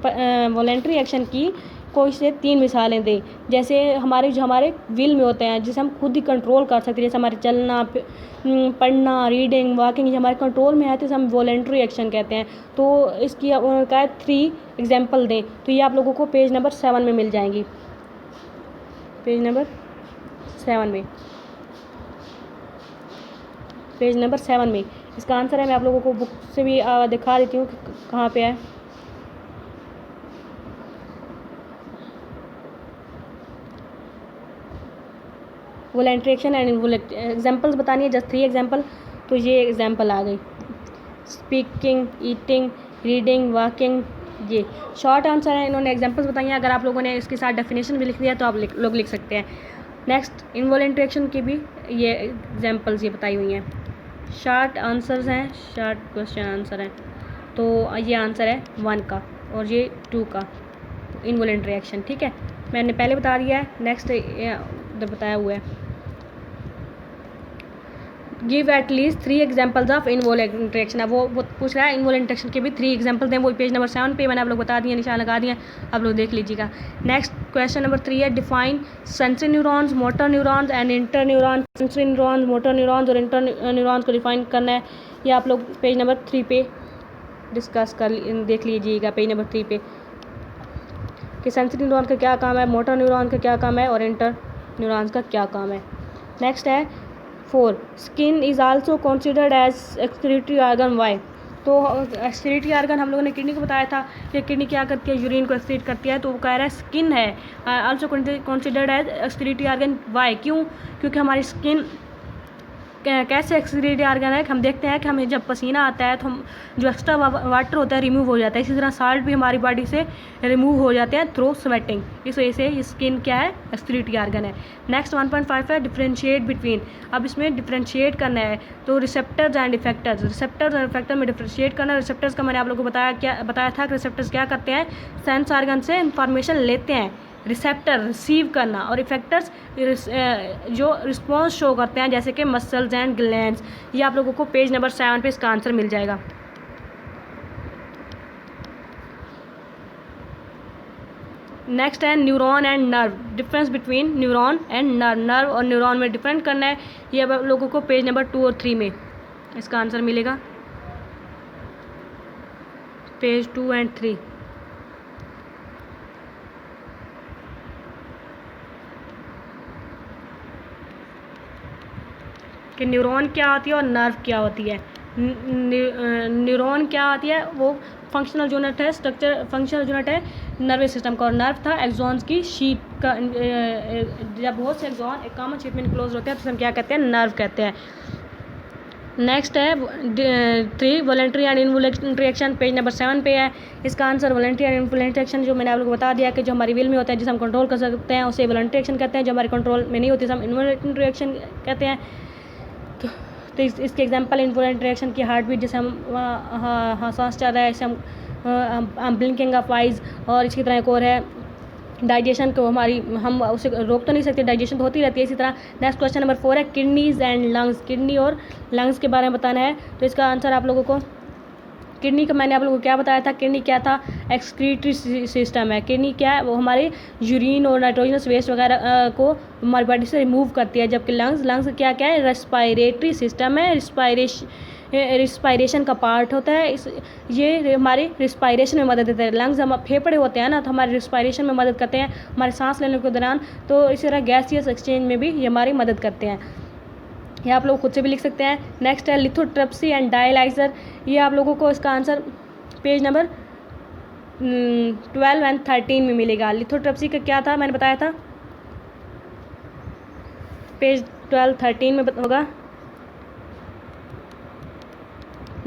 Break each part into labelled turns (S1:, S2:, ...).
S1: Voluntary action की कोई से 3 मिसालें दें। जैसे जो हमारे विल में होते हैं, जिसे हम खुद ही कंट्रोल कर सकते हैं, जैसे हमारे चलना, पढ़ना, रीडिंग, वॉकिंग, ये हमारे कंट्रोल में है तो इसे हम वॉलेंट्री एक्शन कहते हैं। तो इसकी उन्होंने कहा 3 एग्जाम्पल दें, तो ये आप लोगों को पेज नंबर 7 में मिल जाएंगी। पेज नंबर 7 में इसका आंसर है। मैं आप लोगों को बुक से भी दिखा देती हूँ कि कहाँ पे है। वॉलेंट्री एक्शन एंड एग्जाम्पल्स बतानी है, जस्ट 3 एग्जाम्पल। तो ये एग्जाम्पल आ गई, स्पीकिंग, ईटिंग, रीडिंग, वॉकिंग। ये शॉर्ट आंसर है, इन्होंने एग्जाम्पल्स बताई हैं। अगर आप लोगों ने इसके साथ डेफिनेशन भी लिख दिया तो आप लोग लिख सकते हैं। नेक्स्ट, इनवॉलेंट्री एक्शन की भी ये एग्जाम्पल्स ये बताई हुई हैं। शॉर्ट आंसर्स हैं, शॉर्ट क्वेश्चन आंसर हैं। तो ये आंसर है 1 का और ये 2 का, इनवॉलेंट्री एक्शन। ठीक है, मैंने पहले बता दिया है। नेक्स्ट इधर बताया हुआ है, give at least 3 examples of involuntary action. अब वो पूछ रहा है इनवॉलेंट्री एक्शन के भी 3 एग्जाम्पल दें। वो पेज नंबर 7 पे मैंने आप लोग बता दिए, निशान लगा दिए, आप लोग देख लीजिएगा। नेक्स्ट क्वेश्चन नंबर 3 है, define sensory neurons, motor neurons and inter neurons. Sensory neurons, motor neurons और इंटर न्यूरॉन्स को डिफाइन करना है। ये आप लोग पेज नंबर 3 पे डिस्कस देख लीजिएगा, पेज नंबर 3 पे, कि सेंसरी न्यूरॉन का क्या काम है, मोटर न्यूरॉन का क्या काम है और इंटर न्यूरॉन्स का क्या काम है। नेक्स्ट है 4, skin is also considered as excretory organ. Why? तो एक्सक्रीटरी ऑर्गन हम लोगों ने किडनी को बताया था कि किडनी क्या करती है, यूरिन को एक्सक्रीट करती है। तो वो कह रहा है स्किन है also considered as excretory organ. Why? क्यों? क्योंकि हमारी स्किन कैसे एक्सक्रीटरी ऑर्गन है, हम देखते हैं कि हमें जब पसीना आता है तो हम जो एक्स्ट्रा वाटर होता है रिमूव हो जाता है। इसी तरह साल्ट भी हमारी बॉडी से रिमूव हो जाते हैं थ्रू स्वेटिंग। इस वजह से स्किन क्या है, एक्सक्रीटरी ऑर्गन है। नेक्स्ट 1.5 है, डिफरेंशिएट बिटवीन। अब इसमें डिफरेंशिएट करना है, तो रिसेप्टर्स एंड इफेक्टर्स। रिसेप्टर्स और इफेक्टर में डिफरेंशिएट करना है। रिसेप्टर्स का मैंने आप लोगों को बताया था कि रिसेप्टर्स क्या करते हैं, सेंस ऑर्गन से इंफॉर्मेशन लेते हैं। रिसेप्टर रिसीव करना, और इफेक्टर्स जो रिस्पॉन्स शो करते हैं, जैसे कि मसल्स एंड ग्लैंड्स। ये आप लोगों को पेज नंबर 7 पे इसका आंसर मिल जाएगा। नेक्स्ट है neuron and nerve, difference between neuron and nerve. Nerve और न्यूरॉन में डिफरेंट करना है। ये आप लोगों को पेज नंबर 2 और 3 में इसका आंसर मिलेगा, पेज 2 एंड 3। कि न्यूरॉन क्या होती है और नर्व क्या होती है। न्यूरॉन क्या होती है, वो फंक्शनल यूनिट है, फंक्शनल यूनिट है नर्वस सिस्टम का। और नर्व था एक्सॉन्स की शीट का। जब बहुत से एक्सॉन एक कॉमन शीट में क्लोज होते हैं तो हम क्या कहते हैं, नर्व कहते हैं। नेक्स्ट है 3, voluntary and involuntary action, page number 7 पे है। इसका answer voluntary and involuntary action, जो मैंने आप लोगों को बता दिया कि जो हमारी विल में होता है, जिसे हम कंट्रोल कर सकते हैं, उसे वॉलेंट्री एक्शन कहते हैं। जो हमारे कंट्रोल में नहीं होती हम इनवॉलेंट्री एक्शन कहते हैं। तो इसके एग्जांपल इनवॉलेंट्री एक्शन की हार्ट बीट, जैसे हम सांस चल रहा है, जैसे हम ब्लिंकिंग ऑफ आइज। और इसकी तरह एक और है डाइजेशन को हम उसे रोक तो नहीं सकते, डाइजेशन तो होती रहती है। इसी तरह नेक्स्ट क्वेश्चन नंबर 4 है, किडनीज एंड लंग्स। किडनी और लंग्स के बारे में बताना है। तो इसका आंसर आप लोगों को, किडनी का मैंने आप लोगों को क्या बताया था, किडनी क्या था, एक्सक्रीटरी सिस्टम है। किडनी क्या है, वो हमारे यूरिन और नाइट्रोजनस वेस्ट वगैरह को हमारी बॉडी से रिमूव करती है। जबकि लंग्स क्या है, रेस्पायरेटरी सिस्टम है, रिस्पायरेशन का पार्ट होता है। ये हमारी रिस्पायरेशन में मदद देता है। लंग्स हम फेफड़े होते हैं ना, तो हमारे रिस्पायरेशन में मदद करते हैं, हमारे सांस लेने के दौरान। तो इसी तरह गैसियस एक्सचेंज में भी ये हमारी मदद करते हैं। ये आप लोग खुद से भी लिख सकते हैं। नेक्स्ट है लिथोट्रिप्सी एंड डायलाइजर। ये आप लोगों को इसका आंसर पेज नंबर 12 एंड 13 में मिलेगा। लिथोट्रिप्सी का क्या था, मैंने बताया था, पेज 12-13 में होगा।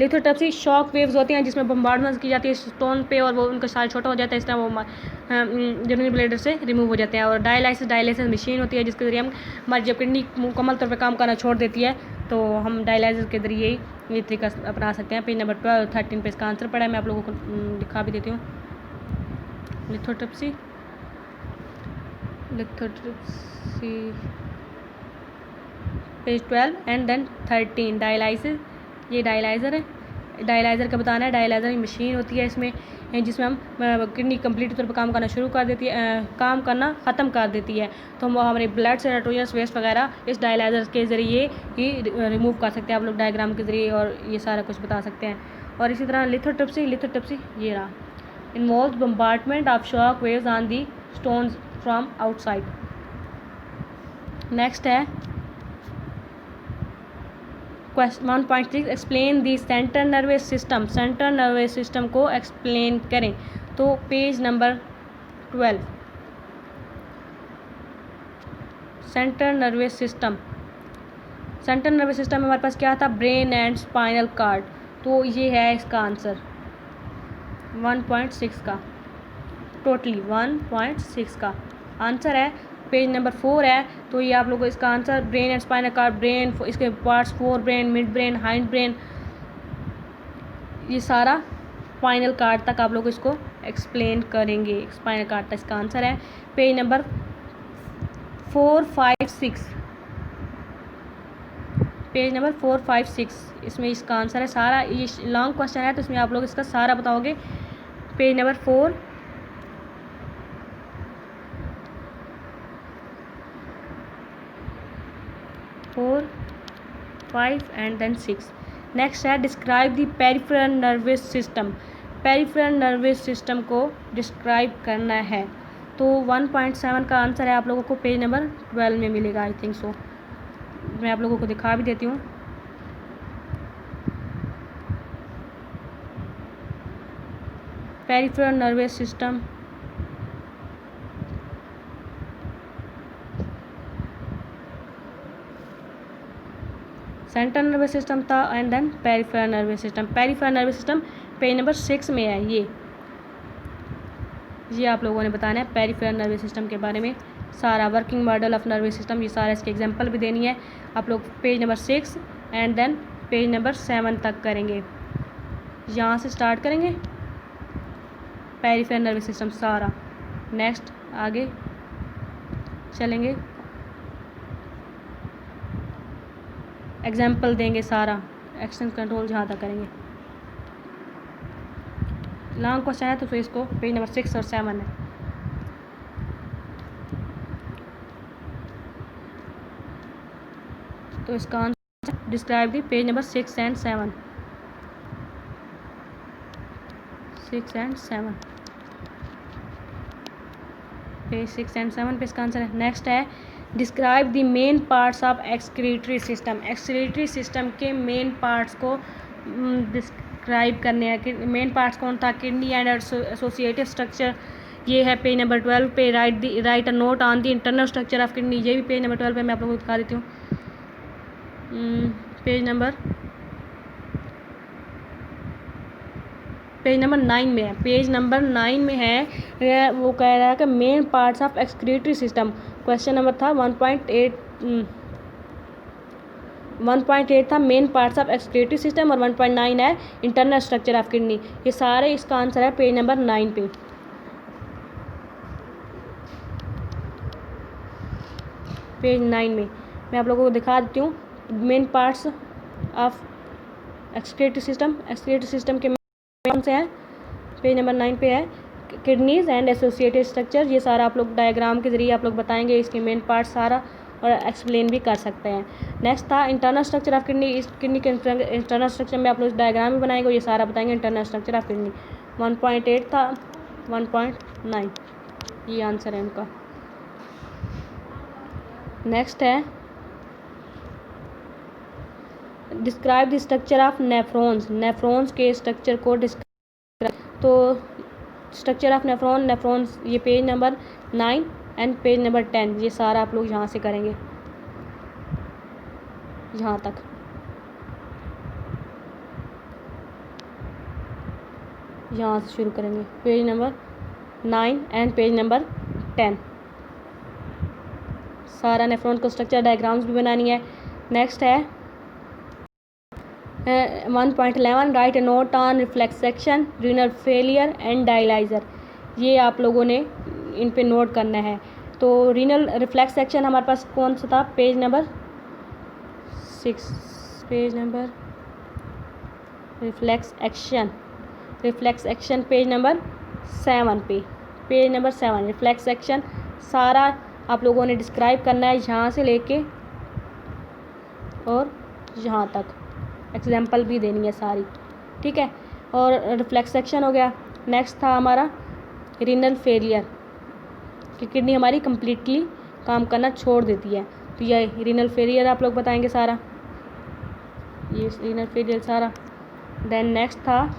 S1: लिथोट्रिप्सी शॉक वेव्स होती हैं जिसमें बम्बार्डमेंट की जाती है स्टोन पे, और वो उनका साइज छोटा हो जाता है, इस तरह वो यूरिन ब्लैडर से रिमूव हो जाते हैं। और डायलाइसिस मशीन होती है जिसके ज़रिए हम हमारी जब किडनी मुकम्मल तौर पर काम करना छोड़ देती है तो हम डायलाइसिस के ज़रिए ये तरीका अपना सकते हैं। पेज नंबर 12-13 पे इसका आंसर पड़ा है, मैं आप लोगों को दिखा भी देती हूँ। Lithotripsy page 12 and then 13 dialysis, ये डायलाइज़र है। डायलाइज़र का बताना है। डायलाइज़र की मशीन होती है इसमें, जिसमें हम किडनी कंप्लीट तौर पर काम करना शुरू कर देती है, काम करना ख़त्म कर देती है। तो हम हमारे ब्लड से नाइट्रोजनस वेस्ट वगैरह इस डायलाइज़र के ज़रिए ही रिमूव कर सकते हैं आप लोग डायग्राम के ज़रिए, और ये सारा कुछ बता सकते हैं। और इसी तरह लिथोट्रिप्सी ये रहा, involve bombardment of shock waves on the stones from outside. Next है question 1.6 explain the central nervous system. Central nervous system को एक्सप्लेन करें। तो page number 12, central nervous system. Central nervous system में हमारे पास क्या था, ब्रेन एंड स्पाइनल कार्ड। तो ये है इसका आंसर 1.6 का, टोटली 1.6 का आंसर है। पेज नंबर 4 है, तो ये आप लोगों को इसका answer brain and spinal cord, brain, इसके parts, fore brain, mid brain, hind brain, ये सारा स्पाइनल कार्ड तक आप लोग इसको एक्सप्लेन करेंगे। स्पाइनल कार्ड तक इसका आंसर है। पेज नंबर 4, 5, 6, पेज नंबर 4, 5, 6 इसमें इसका आंसर है सारा। ये लॉन्ग क्वेश्चन है तो इसमें आप लोग इसका सारा बताओगे। Page number 4, 5 and then 6। Next है describe the peripheral nervous system. Peripheral nervous system को डिस्क्राइब करना है। तो 1.7 का आंसर है आप लोगों को पेज नंबर 12 में मिलेगा, आई थिंक सो। मैं आप लोगों को दिखा भी देती हूँ। Peripheral nervous system, central nervous system था and then peripheral nervous system. Peripheral nervous system page number 6 में है। ये आप लोगों ने बताना है पेरिफेरल नर्वस सिस्टम के बारे में सारा, working model of nervous system, ये सारा इसके एग्जांपल भी देनी है आप लोग। Page number 6 and then page number 7 तक करेंगे, यहाँ से स्टार्ट करेंगे पेरिफेरल नर्वस सिस्टम सारा। नेक्स्ट आगे चलेंगे, एग्जाम्पल देंगे सारा, एक्शन कंट्रोल जहाँ तक करेंगे। लॉन्ग क्वेश्चन है तो फिर इसको पेज नंबर 6 और 7 है। तो इसका answer describe the page number 6 and 7, 6 and 7, page 6 and 7 पे इसका आंसर है। नेक्स्ट है describe the main parts of excretory system. Excretory system के मेन पार्ट्स को डिस्क्राइब करने हैं कि मेन पार्ट्स कौन था, किडनी एंड एसोसिएटिव स्ट्रक्चर। ये है पेज नंबर 12 पे। Right a note on the internal structure of kidney, ये भी पेज नंबर 12 पे मैं आप लोगों को दिखा देती हूँ। पेज नंबर 9 में है, पेज नंबर 9 में है। वो कह रहा है कि main parts of excretory system. Question number था 1.8 था main parts of excretory system, और 1.9 है इंटरनल स्ट्रक्चर ऑफ किडनी। ये सारे इसका आंसर है पेज नंबर 9 पे। पेज 9 में मैं आप लोगों को दिखा देती हूँ main parts of excretory system. Excretory system के कौन से हैं, पेज नंबर 9 पे है, किडनीज एंड एसोसिएटेड स्ट्रक्चर। ये सारा आप लोग डायग्राम के जरिए आप लोग बताएंगे इसके मेन पार्ट सारा, और एक्सप्लेन भी कर सकते हैं। नेक्स्ट था इंटरनल स्ट्रक्चर ऑफ किडनी। इस किडनी के इंटरनल स्ट्रक्चर में आप लोग डायग्राम भी बनाएंगे और ये सारा बताएंगे इंटरनल स्ट्रक्चर ऑफ किडनी। 1.8 था 1.9, ये आंसर है उनका। नेक्स्ट है describe the structure of nephrons. Nephrons के स्ट्रक्चर को डिस्क्राइब। तो स्ट्रक्चर ऑफ नेफ्रॉन्स ये page number 9 and page number 10, ये सारा आप लोग यहाँ से करेंगे, यहाँ तक। यहाँ से शुरू करेंगे page number 9 and page number 10, सारा नेफ्रॉन को स्ट्रक्चर डायग्राम्स भी बनानी है। नेक्स्ट है 1.11 write a note on reflex action, renal failure and dialyser. ये आप लोगों ने इन पे नोट करना है। तो रीनल रिफ्लेक्स सेक्शन हमारे पास कौन सा था, page number 6, page number reflex action page number 7 पे, पेज नंबर 7 रिफ्लेक्स एक्शन सारा आप लोगों ने डिस्क्राइब करना है, यहाँ से लेके और यहाँ तक एग्जाम्पल भी देनी है सारी, ठीक है। और रिफ्लेक्स एक्शन हो गया। नेक्स्ट था हमारा रीनल फेलियर कि किडनी हमारी कम्प्लीटली काम करना छोड़ देती है, तो ये रीनल फेलियर आप लोग बताएंगे सारा, ये रीनल फेलियर सारा। देन नेक्स्ट था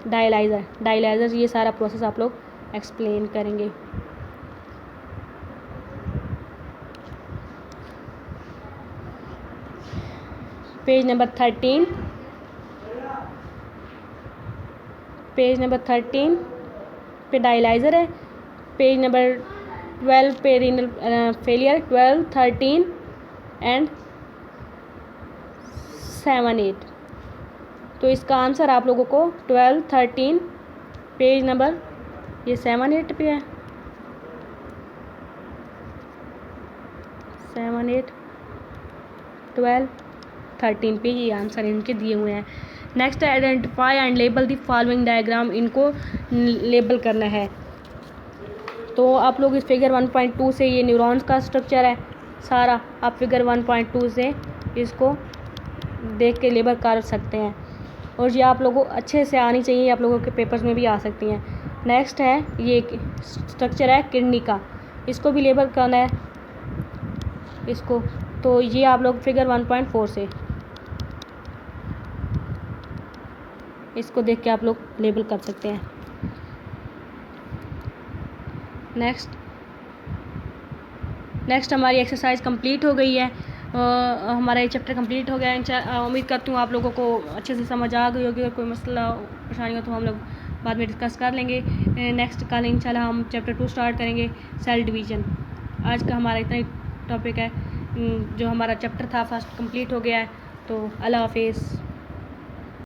S1: डायलाइज़र, ये सारा प्रोसेस आप लोग एक्सप्लेन करेंगे। पेज नंबर 13 पे डायलाइज़र है, पेज नंबर 12 पे रीनल फेलियर, 12, 13 एंड 7, 8। तो इसका आंसर आप लोगों को 12, 13 पेज नंबर ये 7, 8 पे है, 7, 8, 12, 13 पे ये आंसर इनके दिए हुए हैं। नेक्स्ट है identify and label the following diagram, इनको लेबल करना है। तो आप लोग इस फिगर 1.2 से ये न्यूरॉन्स का स्ट्रक्चर है सारा, आप फिगर 1.2 से इसको देख के लेबल कर सकते हैं, और ये आप लोगों को अच्छे से आनी चाहिए, आप लोगों के पेपर्स में भी आ सकती हैं। नेक्स्ट है ये स्ट्रक्चर है किडनी का, इसको भी लेबल करना है इसको, तो ये आप लोग फिगर 1.4 से इसको देख के आप लोग लेबल कर सकते हैं। नेक्स्ट हमारी एक्सरसाइज कंप्लीट हो गई है, हमारा ये चैप्टर कंप्लीट हो गया है। उम्मीद करती हूँ आप लोगों को अच्छे से समझ आ गई होगी, अगर कोई मसला परेशानी हो तो हम लोग बाद में डिस्कस कर लेंगे। नेक्स्ट कल इंशाल्लाह हम चैप्टर 2 स्टार्ट करेंगे, सेल डिवीज़न। आज का हमारा इतना ही टॉपिक है, जो हमारा चैप्टर था फर्स्ट कंप्लीट हो गया है। तो अल्लाह हाफिज़।